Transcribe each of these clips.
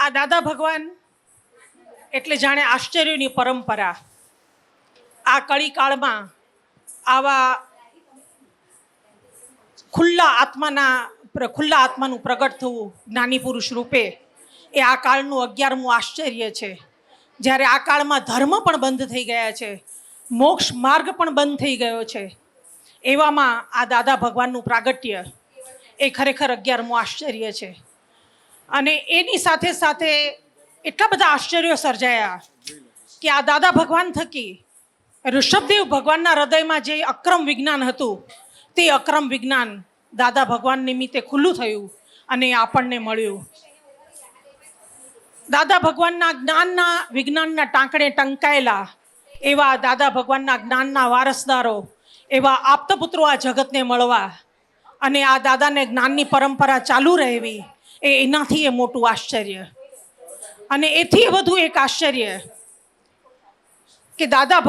આ દાદા ભગવાન એટલે જાણે આશ્ચર્યની પરંપરા. આ કળીકાળમાં આવા ખુલ્લા આત્માનું પ્રગટ થવું જ્ઞાની પુરુષ રૂપે એ આ કાળનું 11મું આશ્ચર્ય છે. જ્યારે આ કાળમાં ધર્મ પણ બંધ થઈ ગયા છે, મોક્ષ માર્ગ પણ બંધ થઈ ગયો છે, એવામાં આ દાદા ભગવાનનું પ્રાગટ્ય એ ખરેખર 11મું આશ્ચર્ય છે. અને એની સાથે સાથે એટલા બધા આશ્ચર્યો સર્જાયા કે આ દાદા ભગવાન થકી ઋષભદેવ ભગવાનના હૃદયમાં જે અક્રમ વિજ્ઞાન હતું તે અક્રમ વિજ્ઞાન દાદા ભગવાન નિમિત્તે ખુલ્લું થયું અને આપણને મળ્યું. દાદા ભગવાનના જ્ઞાનના વિજ્ઞાનના ટાંકણે ટંકાયેલા એવા દાદા ભગવાનના જ્ઞાનના વારસદારો, એવા આપતપુત્રો આ જગતને મળવા અને આ દાદાને જ્ઞાનની પરંપરા ચાલુ રહેવી એનાથી એ મોટું આશ્ચર્ય. અને એથી વધુ એક આશ્ચર્ય કે દાદા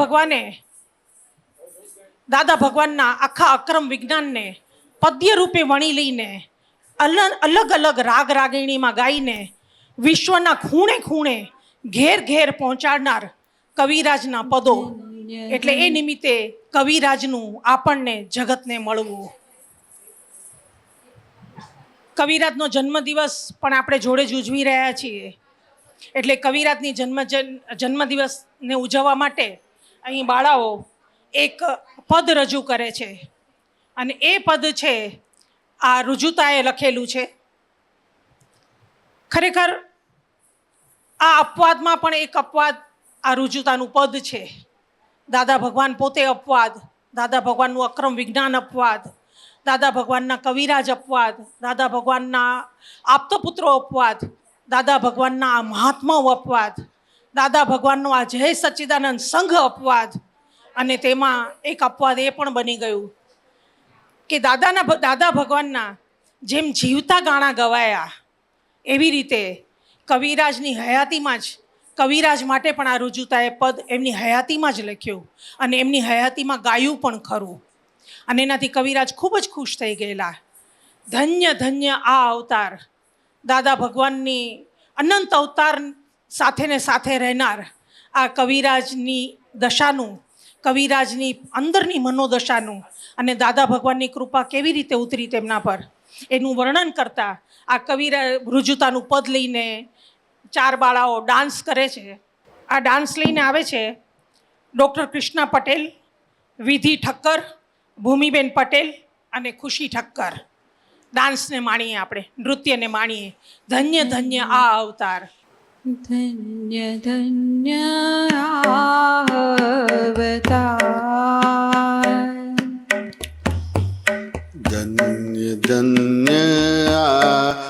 ભગવાનના આખા અક્રમ વિજ્ઞાનને પદ્ય રૂપે વણી લઈને અલગ અલગ રાગ રાગિણીમાં ગાઈને વિશ્વના ખૂણે ખૂણે ઘેર ઘેર પહોંચાડનાર કવિરાજના પદો, એટલે એ નિમિત્તે કવિરાજનું આપણને જગતને મળવું. કવિરાજનો જન્મદિવસ પણ આપણે જોડે જ ઉજવી રહ્યા છીએ. એટલે કવિરાજની જન્મદિવસને ઉજવવા માટે અહીં બાળાઓ એક પદ રજૂ કરે છે અને એ પદ છે આ રુજુતાએ લખેલું છે. ખરેખર આ અપવાદમાં પણ એક અપવાદ આ રુજુતાનું પદ છે. દાદા ભગવાન પોતે અપવાદ, દાદા ભગવાનનું અક્રમ વિજ્ઞાન અપવાદ, દાદા ભગવાનના કવિરાજ અપવાદ, દાદા ભગવાનના આપતપુત્રો અપવાદ, દાદા ભગવાનના આ મહાત્માઓ અપવાદ, દાદા ભગવાનનો આ જય સચ્ચિદાનંદ સંઘ અપવાદ. અને તેમાં એક અપવાદ એ પણ બની ગયું કે દાદા ભગવાનના જેમ જીવતા ગાણા ગવાયા એવી રીતે કવિરાજની હયાતીમાં જ કવિરાજ માટે પણ આ રુજુતાએ પદ એમની હયાતીમાં જ લખ્યું અને એમની હયાતીમાં ગાયું પણ ખરું. અને એનાથી કવિરાજ ખૂબ જ ખુશ થઈ ગયેલા. ધન્ય ધન્ય આ અવતાર, દાદા ભગવાનની અનંત અવતાર સાથે ને સાથે રહેનાર આ કવિરાજની દશાનું, કવિરાજની અંદરની મનોદશાનું અને દાદા ભગવાનની કૃપા કેવી રીતે ઉતરી તેમના પર એનું વર્ણન કરતા આ કવિરાજ રુજુતાનું પદ લઈને 4 બાળાઓ ડાન્સ કરે છે. આ ડાન્સ લઈને આવે છે ડૉક્ટર કૃષ્ણા પટેલ, વિધિ ઠક્કર, ભૂમિબેન પટેલ અને ખુશી ઠક્કર. ડાન્સને માણીએ, આપણે નૃત્યને માણીએ. ધન્ય ધન્ય આ અવતાર. ધન્ય ધન્ય આ અવતાર, ધન્ય ધન્ય આ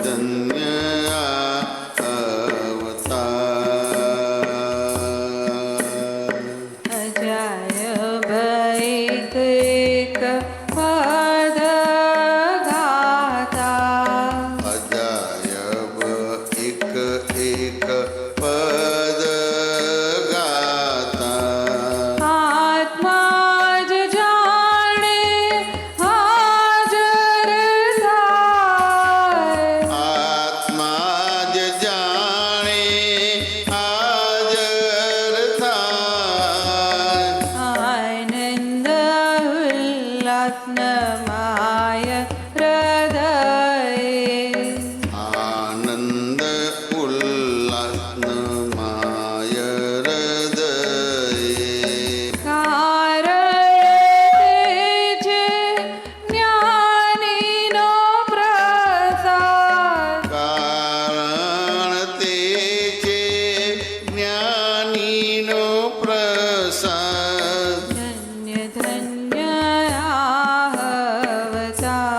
ધન્ય આ અવતાર અજાયબ એક એક પદ ગાતા અજાયબ એક એક પદ ગાતા આત્મા જ જાણે હાજર થાય આત્મા જ જાણે હાજર થાય આનંદ ઉલ્લાસનમાય હૃદય આનંદ ઉલ્લાસનમાય હૃદયે કારણે છે જ્ઞાનીનો પ્રસાદ કારણ તે છે જ્ઞાનીનો પ્રસાદ ધન્ય ધન્ય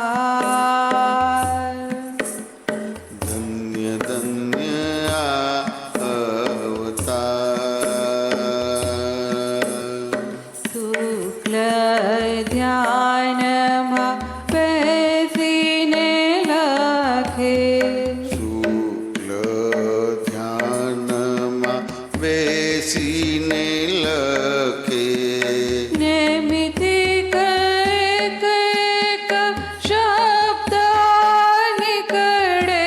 અવતાર ધન્ય ધન્ય આ અવતાર શુક્લ ધ્યાનમાં બેસીને લખે શુક્લ ધ્યાનમાં બેસીને લખે નૈમિતિક એક એક શબ્દ નીકળે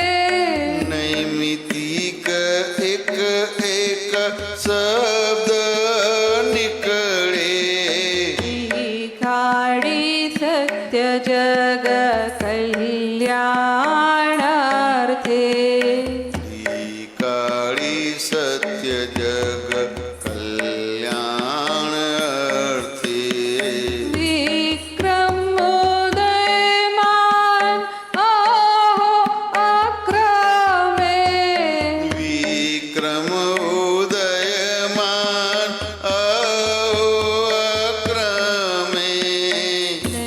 નૈમિતિક એક એક શબ્દ નીકળે કાળી સત્ય જગ કલ્યાણાર્થે કાળી સત્ય જગ કલ્યાણ અર્થે વિક્રમ ઉદયમાન અહો અક્રમે વિક્રમ ઉદયમાન અક્રમે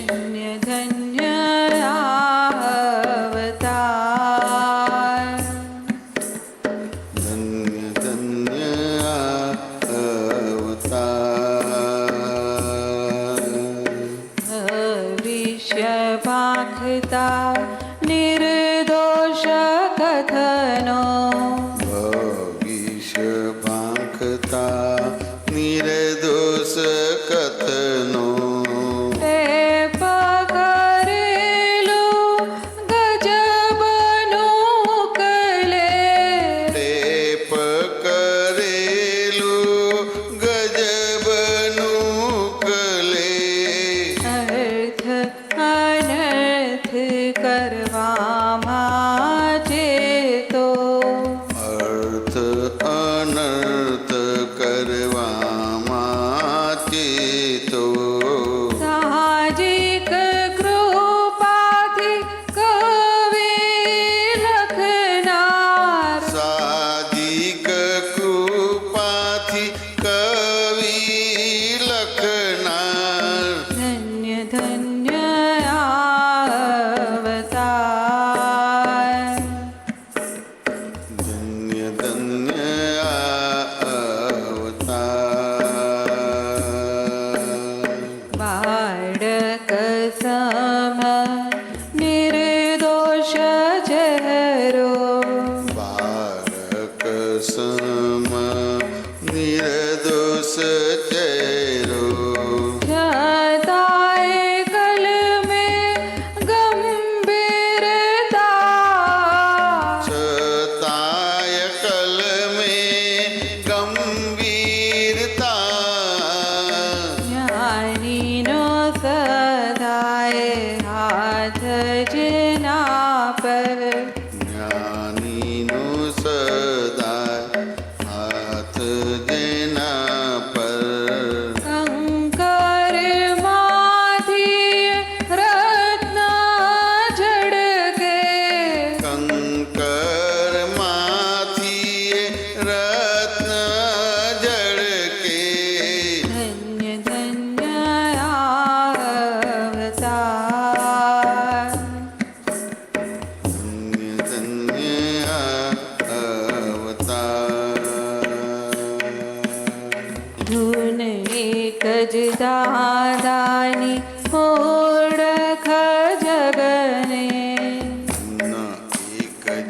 ધન્ય ધન્ય અવતાર ધન્ય ધન્ય આ અવતાર ભવિષ્ય પાંખતા નિર્દોષ કથનો ભવિષ્ય પાંખતા નિર્દોષ કથનો તે પકરેલું ગજબનું કલે ટેપ કરેલું ગજબનું કલે અર્થ અનર્થ કરવામાં ચેતો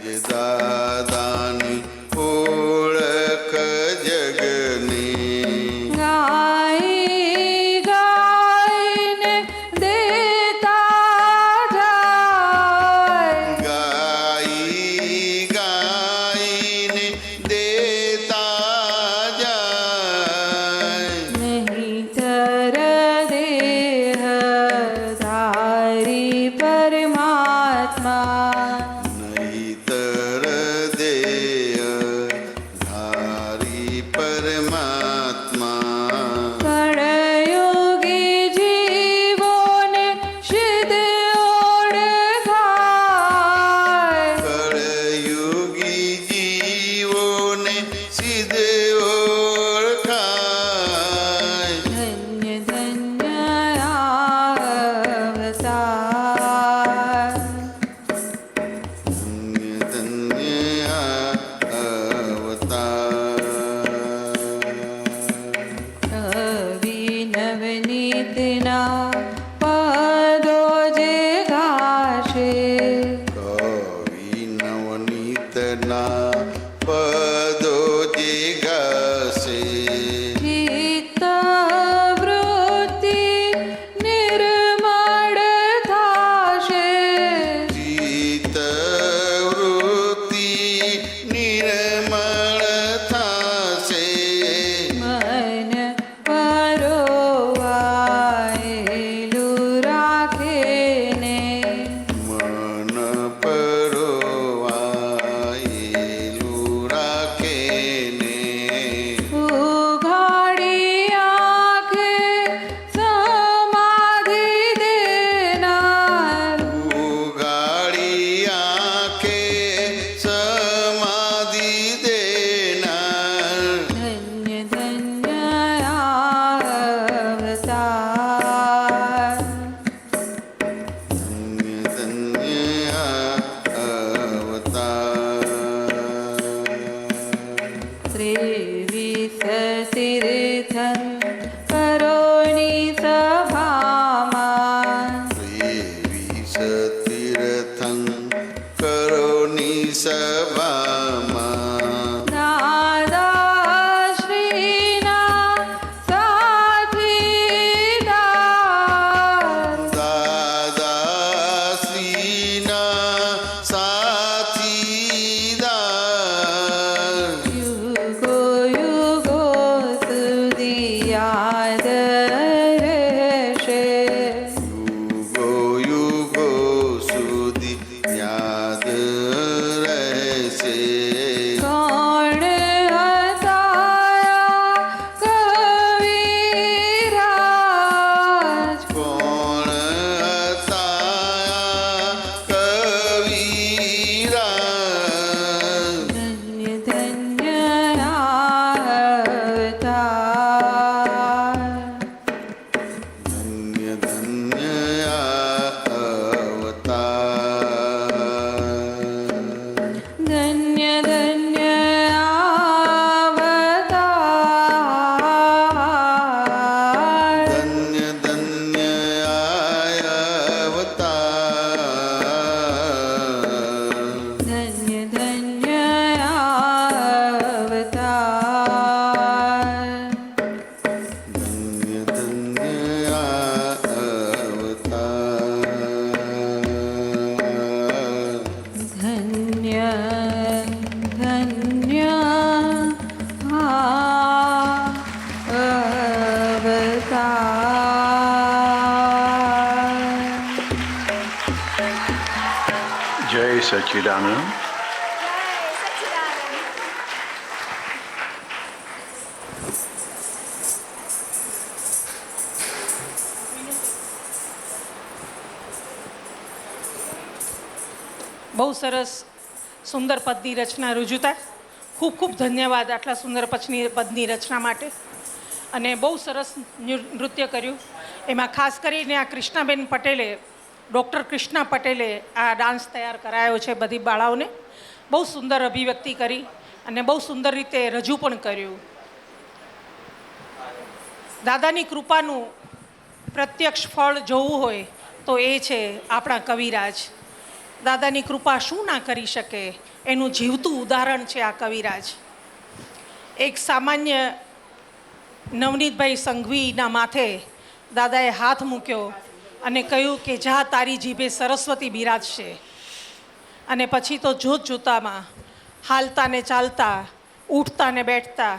જે દાદાની ઓળખ જગની ગાઈ ગાઈને દેતા જાય ગાઈ ગાઈને દેતા જાય નહિતર દેહ ધારી પરમાત્મા નહીતર દેય ધારી પરમાત્મા કળયુગી જીવોને સિદ્ધ ઓળખાય કળયુગી જીવોને સિદ્ધ ઓળખાય ધન્ય ધન્ય અવતાર ધન્ય અવતાર અભિનવનીતના પદો જે ગાશે કવિ નવનીતના પદો જે ગાશે ચિત્ત વૃત્તિ નિર્મળ થાશે ચિત્ત વૃત્તિ નિર્મળ થાશે મન પરોવાયેલું રાખીને મન પરોવાયેલું રાખેને ઉઘાડી આંખે સમાધિ દેનાર ઉઘાડી આંખે સમાધિ દેનાર ધન્ય ધન્ય અવતાર ધન્ય અવતાર 23 તીર્થં કરોની સભામાં 23 તીર્થં કરોની સભામાં દાદાશ્રીના સાથીદાર દાદાશ્રીના સાથીદાર યુગો યુગો સુધી યાદ રહેશે યુગો યુગો સુધી યાદ રહેશે કોણ હતા કવિરાજ કોણ હતા કવિરાજ ધન્ય ધન્ય અવતાર ધન્ય ધન્ય અવતાર ધન્ય ધન્ય અવતાર ધન્ય ધન્ય અવતાર ધન્ય ધન્ય અવતાર ધન્ય ધન્ય અવતાર ધન્ય ધન્ય અવતાર જય સચ્ચિદાનંદ. બહુ સરસ સુંદર પદની રચના રુજુતા. ખૂબ ખૂબ ધન્યવાદ આટલા સુંદર પદની રચના માટે. અને બહુ સરસ નૃત્ય કર્યું. એમાં ખાસ કરીને આ કૃષ્ણાબેન પટેલે, ડૉક્ટર કૃષ્ણા પટેલે આ ડાન્સ તૈયાર કરાયો છે બધી બાળાઓને. બહુ સુંદર અભિવ્યક્તિ કરી અને બહુ સુંદર રીતે રજૂ પણ કર્યું. દાદાની કૃપાનું પ્રત્યક્ષ ફળ જોવું હોય તો એ છે આપણા કવિરાજ. દાદાની કૃપા શું ના કરી શકે. એનું જીવતું ઉદાહરણ છે આ કવિરાજ. એક સામાન્ય નવનીતભાઈ સંઘવીના માથે દાદાએ હાથ મૂક્યો અને કહ્યું કે જા તારી જીભે સરસ્વતી બિરાજશે. અને પછી તો જોત જોતામાં હાલતા ને ચાલતા, ઉઠતા ને બેઠતા,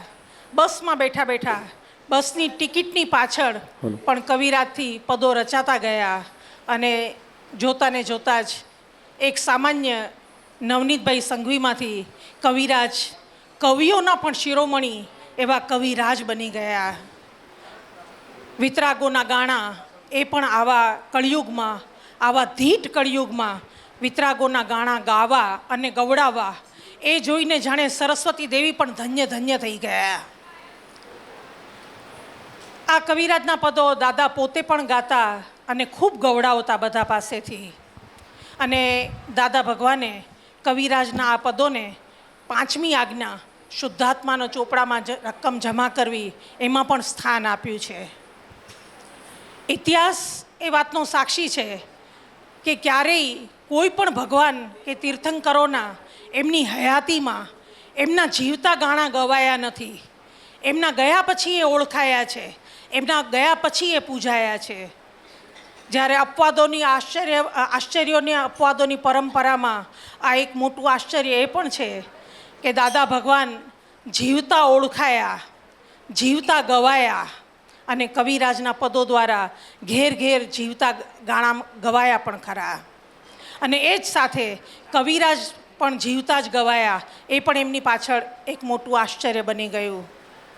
બસમાં બેઠા બેઠા, બસની ટિકિટની પાછળ પણ કવિરાજથી પદો રચાતા ગયા. અને જોતા ને જોતા જ એક સામાન્ય નવનીતભાઈ સંઘવીમાંથી કવિરાજ, કવિઓના પણ શિરોમણી એવા કવિરાજ બની ગયા. વિતરાગોના ગાણા એ પણ આવા કળિયુગમાં, આવા ધીટ કળિયુગમાં વિતરાગોના ગાણા ગાવા અને ગવડાવવા, એ જોઈને જાણે સરસ્વતી દેવી પણ ધન્ય ધન્ય થઈ ગયા. આ કવિરાજના પદો દાદા પોતે પણ ગાતા અને ખૂબ ગવડાવતા બધા પાસેથી. અને દાદા ભગવાને કવિરાજના આ પદોને 5મી આજ્ઞા શુદ્ધાત્માનો ચોપડામાં રકમ જમા કરવી એમાં પણ સ્થાન આપ્યું છે. ઇતિહાસ એ વાતનો સાક્ષી છે કે ક્યારેય કોઈ પણ ભગવાન કે તીર્થંકરોના એમની હયાતીમાં એમના જીવતા ગાણા ગવાયા નથી. એમના ગયા પછી એ ઓળખાયા છે, એમના ગયા પછી એ પૂજાયા છે. જ્યારે અપવાદોની આશ્ચર્યોની અપવાદોની પરંપરામાં આ એક મોટું આશ્ચર્ય એ પણ છે કે દાદા ભગવાન જીવતા ઓળખાયા, જીવતા ગવાયા અને કવિરાજના પદો દ્વારા ઘેર ઘેર જીવતા ગાણા ગવાયા પણ ખરા. અને એ જ સાથે કવિરાજ પણ જીવતા જ ગવાયા, એ પણ એમની પાછળ એક મોટું આશ્ચર્ય બની ગયું.